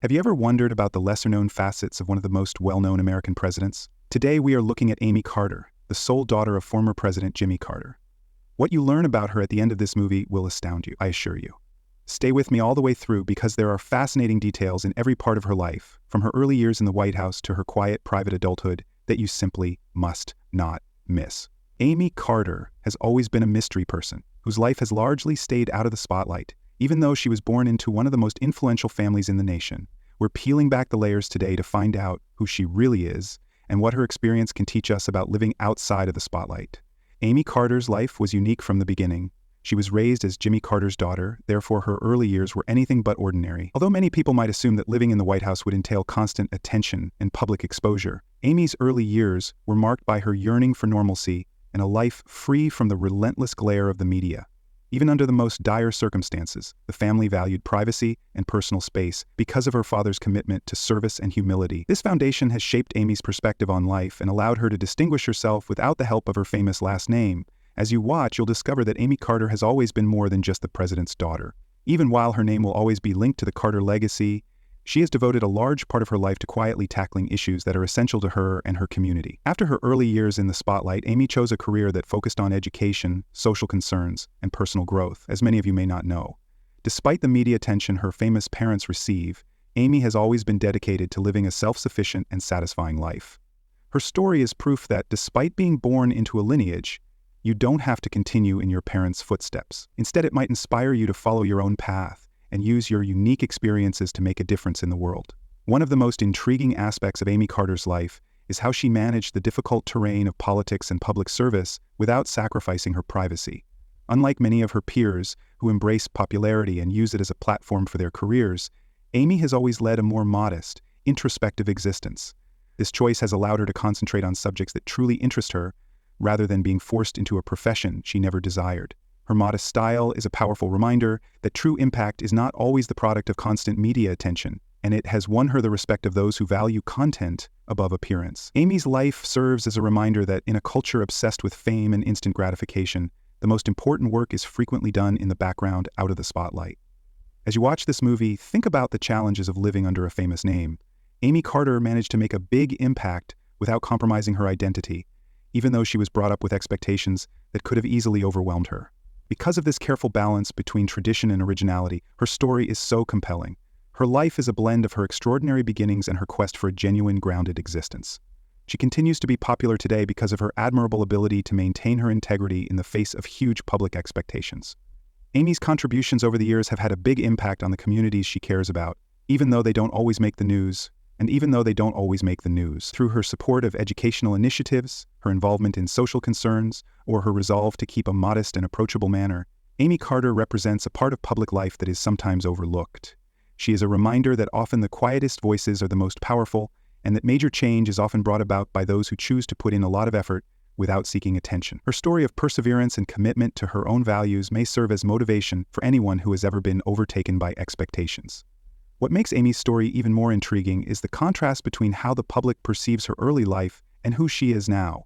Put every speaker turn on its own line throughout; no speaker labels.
Have you ever wondered about the lesser-known facets of one of the most well-known American presidents? Today we are looking at Amy Carter, the sole daughter of former President Jimmy Carter. What you learn about her at the end of this movie will astound you, I assure you. Stay with me all the way through because there are fascinating details in every part of her life, from her early years in the White House to her quiet private adulthood, that you simply must not miss. Amy Carter has always been a mystery person, whose life has largely stayed out of the spotlight. Even though she was born into one of the most influential families in the nation, we're peeling back the layers today to find out who she really is and what her experience can teach us about living outside of the spotlight. Amy Carter's life was unique from the beginning. She was raised as Jimmy Carter's daughter, therefore her early years were anything but ordinary. Although many people might assume that living in the White House would entail constant attention and public exposure, Amy's early years were marked by her yearning for normalcy and a life free from the relentless glare of the media. Even under the most dire circumstances, the family valued privacy and personal space because of her father's commitment to service and humility. This foundation has shaped Amy's perspective on life and allowed her to distinguish herself without the help of her famous last name. As you watch, you'll discover that Amy Carter has always been more than just the president's daughter. Even while her name will always be linked to the Carter legacy, she has devoted a large part of her life to quietly tackling issues that are essential to her and her community. After her early years in the spotlight, Amy chose a career that focused on education, social concerns, and personal growth, as many of you may not know. Despite the media attention her famous parents receive, Amy has always been dedicated to living a self-sufficient and satisfying life. Her story is proof that, despite being born into a lineage, you don't have to continue in your parents' footsteps. Instead, it might inspire you to follow your own path and use your unique experiences to make a difference in the world. One of the most intriguing aspects of Amy Carter's life is how she managed the difficult terrain of politics and public service without sacrificing her privacy. Unlike many of her peers who embrace popularity and use it as a platform for their careers, Amy has always led a more modest, introspective existence. This choice has allowed her to concentrate on subjects that truly interest her, rather than being forced into a profession she never desired. Her modest style is a powerful reminder that true impact is not always the product of constant media attention, and it has won her the respect of those who value content above appearance. Amy's life serves as a reminder that in a culture obsessed with fame and instant gratification, the most important work is frequently done in the background, out of the spotlight. As you watch this movie, think about the challenges of living under a famous name. Amy Carter managed to make a big impact without compromising her identity, even though she was brought up with expectations that could have easily overwhelmed her. Because of this careful balance between tradition and originality, her story is so compelling. Her life is a blend of her extraordinary beginnings and her quest for a genuine, grounded existence. She continues to be popular today because of her admirable ability to maintain her integrity in the face of huge public expectations. Amy's contributions over the years have had a big impact on the communities she cares about, even though they don't always make the news. Through her support of educational initiatives, her involvement in social concerns, or her resolve to keep a modest and approachable manner, Amy Carter represents a part of public life that is sometimes overlooked. She is a reminder that often the quietest voices are the most powerful, and that major change is often brought about by those who choose to put in a lot of effort without seeking attention. Her story of perseverance and commitment to her own values may serve as motivation for anyone who has ever been overtaken by expectations. What makes Amy's story even more intriguing is the contrast between how the public perceives her early life and who she is now.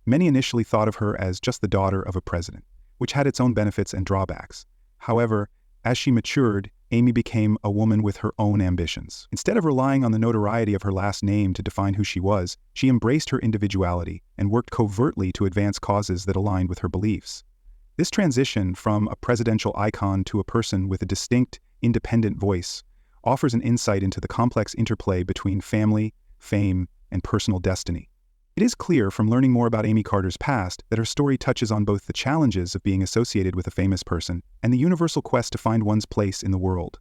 Many initially thought of her as just the daughter of a president, which had its own benefits and drawbacks. However, as she matured, Amy became a woman with her own ambitions. Instead of relying on the notoriety of her last name to define who she was, she embraced her individuality and worked covertly to advance causes that aligned with her beliefs. This transition from a presidential icon to a person with a distinct, independent voice offers an insight into the complex interplay between family, fame, and personal destiny. It is clear from learning more about Amy Carter's past that her story touches on both the challenges of being associated with a famous person and the universal quest to find one's place in the world.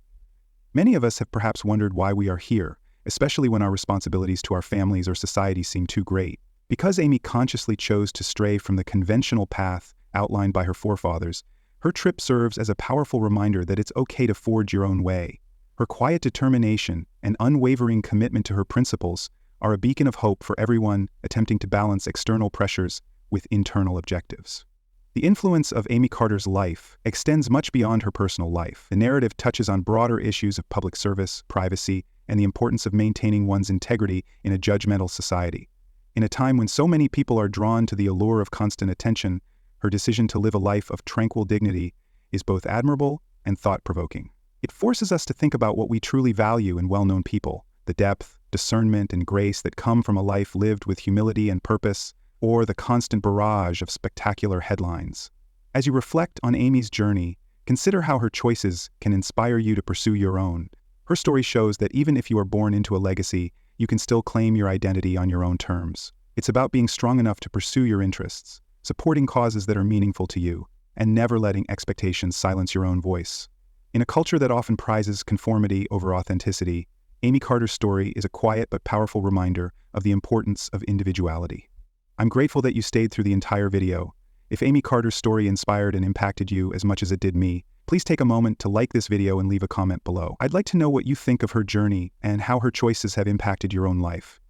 Many of us have perhaps wondered why we are here, especially when our responsibilities to our families or society seem too great. Because Amy consciously chose to stray from the conventional path outlined by her forefathers, her trip serves as a powerful reminder that it's okay to forge your own way. Her quiet determination and unwavering commitment to her principles are a beacon of hope for everyone attempting to balance external pressures with internal objectives. The influence of Amy Carter's life extends much beyond her personal life. The narrative touches on broader issues of public service, privacy, and the importance of maintaining one's integrity in a judgmental society. In a time when so many people are drawn to the allure of constant attention, her decision to live a life of tranquil dignity is both admirable and thought-provoking. It forces us to think about what we truly value in well-known people, the depth, discernment, and grace that come from a life lived with humility and purpose, or the constant barrage of spectacular headlines. As you reflect on Amy's journey, consider how her choices can inspire you to pursue your own. Her story shows that even if you are born into a legacy, you can still claim your identity on your own terms. It's about being strong enough to pursue your interests, supporting causes that are meaningful to you, and never letting expectations silence your own voice. In a culture that often prizes conformity over authenticity, Amy Carter's story is a quiet but powerful reminder of the importance of individuality. I'm grateful that you stayed through the entire video. If Amy Carter's story inspired and impacted you as much as it did me, please take a moment to like this video and leave a comment below. I'd like to know what you think of her journey and how her choices have impacted your own life.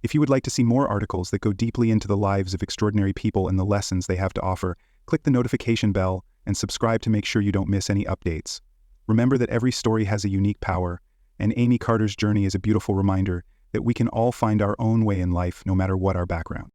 If you would like to see more articles that go deeply into the lives of extraordinary people and the lessons they have to offer, click the notification bell and subscribe to make sure you don't miss any updates. Remember that every story has a unique power, and Amy Carter's journey is a beautiful reminder that we can all find our own way in life no matter what our background.